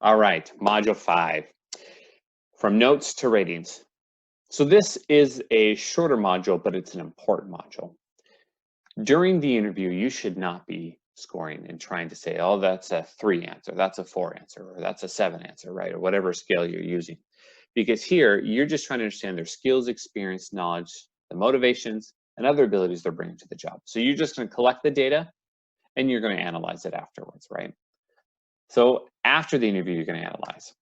All right, Module 5, from notes to ratings. So this is a shorter module, but it's an important module. During the interview, you should not be scoring and trying to say, oh, that's a 3 answer, that's a 4 answer, or that's a 7 answer, right? Or whatever scale you're using. Because here, you're just trying to understand their skills, experience, knowledge, the motivations, and other abilities they're bringing to the job. So you're just going to collect the data and you're going to analyze it afterwards, right? So after the interview, you're going to analyze.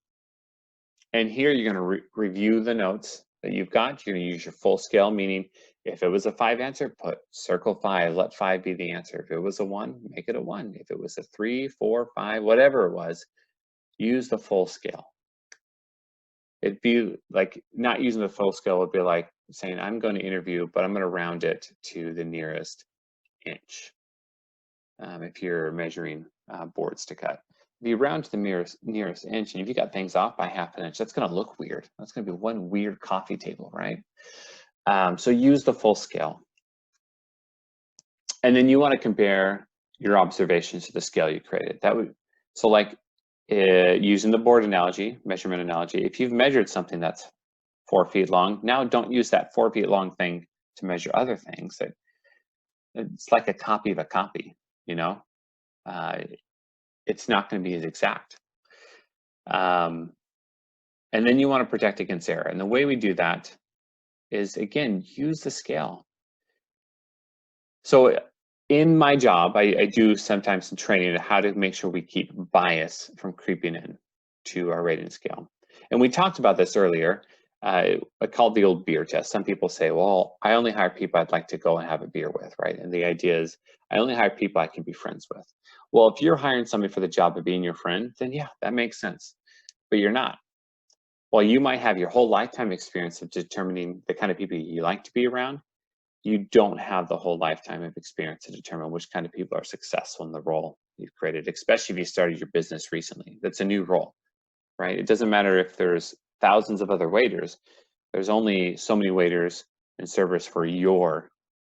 And here you're going to review the notes that you've got. You're going to use your full scale, meaning if it was a 5 answer, put circle 5, let 5 be the answer. If it was a 1, make it a 1. If it was a 3, 4, 5, whatever it was, use the full scale. It'd be like not using the full scale would be like saying, I'm going to interview, but I'm going to round it to the nearest inch. If you're measuring boards to cut. If you round to the nearest inch, and if you got things off by half an inch, that's going to look weird. That's going to be one weird coffee table, right? So use the full scale. And then you want to compare your observations to the scale you created. So like using the board analogy, measurement analogy, if you've measured something that's 4 feet long, now don't use that 4 feet long thing to measure other things. It's like a copy of a copy, you know? It's not going to be as exact. And then you want to protect against error. And the way we do that is, again, use the scale. So in my job, I do sometimes some training on how to make sure we keep bias from creeping in to our rating scale. And we talked about this earlier. I called the old beer test. Some people say, well, I only hire people I'd like to go and have a beer with, right? And the idea is I only hire people I can be friends with. Well, if you're hiring somebody for the job of being your friend, then yeah, that makes sense. But you're not. While you might have your whole lifetime experience of determining the kind of people you like to be around, you don't have the whole lifetime of experience to determine which kind of people are successful in the role you've created, especially if you started your business recently. That's a new role, right? It doesn't matter if there's thousands of other waiters, there's only so many waiters and servers for your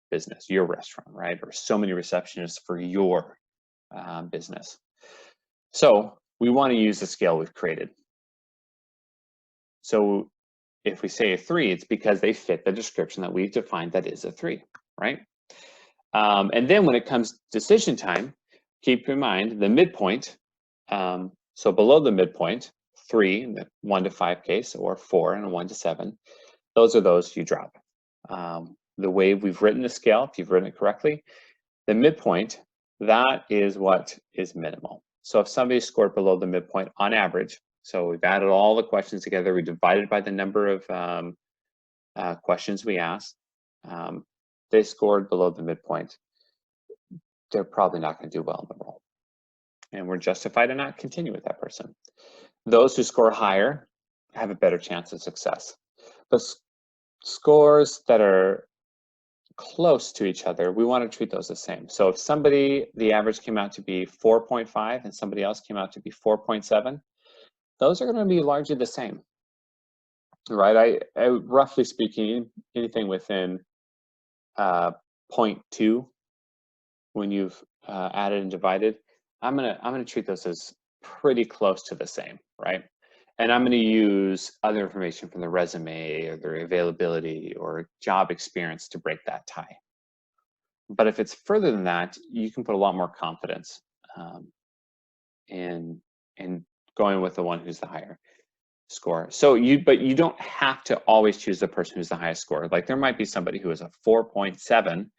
business, your restaurant, right? Or so many receptionists for your business. So we want to use the scale we've created. So if we say a 3, it's because they fit the description that we've defined that is a 3, right? And then when it comes decision time, keep in mind the midpoint. So below the midpoint, 3 in the 1 to 5 case, or 4 in a 1 to 7, those are those you drop. The way we've written the scale, if you've written it correctly, the midpoint, that is what is minimal. So if somebody scored below the midpoint on average, so we've added all the questions together, we divided by the number of questions we asked, they scored below the midpoint, they're probably not going to do well in the role. And we're justified to not continue with that person. Those who score higher have a better chance of success. But scores that are close to each other, we want to treat those the same. So if somebody, the average came out to be 4.5 and somebody else came out to be 4.7, those are going to be largely the same, right? I roughly speaking, anything within 0.2 when you've added and divided, I'm gonna treat those as pretty close to the same, right? And I'm gonna use other information from the resume or their availability or job experience to break that tie. But if it's further than that, you can put a lot more confidence in going with the one who's the higher score. So but you don't have to always choose the person who's the highest score. Like there might be somebody who is a 4.7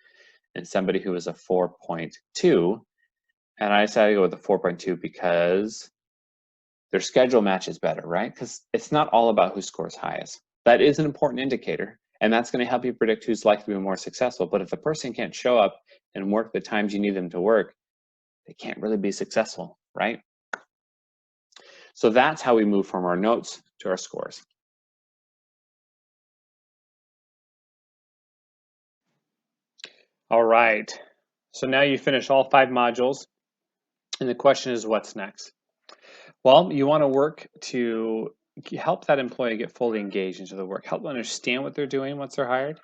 and somebody who is a 4.2, and I decided to go with the 4.2 because their schedule matches better, right? Because it's not all about who scores highest. That is an important indicator, and that's going to help you predict who's likely to be more successful. But if the person can't show up and work the times you need them to work, they can't really be successful, right? So that's how we move from our notes to our scores. All right, so now you finish all 5 modules, and the question is, what's next? Well, you want to work to help that employee get fully engaged into the work, help them understand what they're doing once they're hired,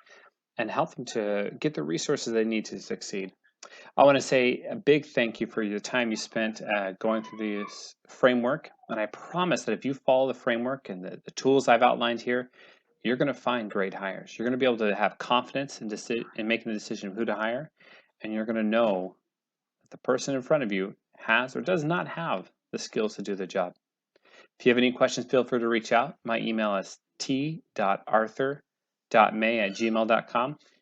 and help them to get the resources they need to succeed. I want to say a big thank you for your time you spent going through this framework. And I promise that if you follow the framework and the tools I've outlined here, you're going to find great hires. You're going to be able to have confidence in making the decision of who to hire. And you're going to know that the person in front of you has or does not have the skills to do the job. If you have any questions, feel free to reach out. My email is t.arthur.may@gmail.com.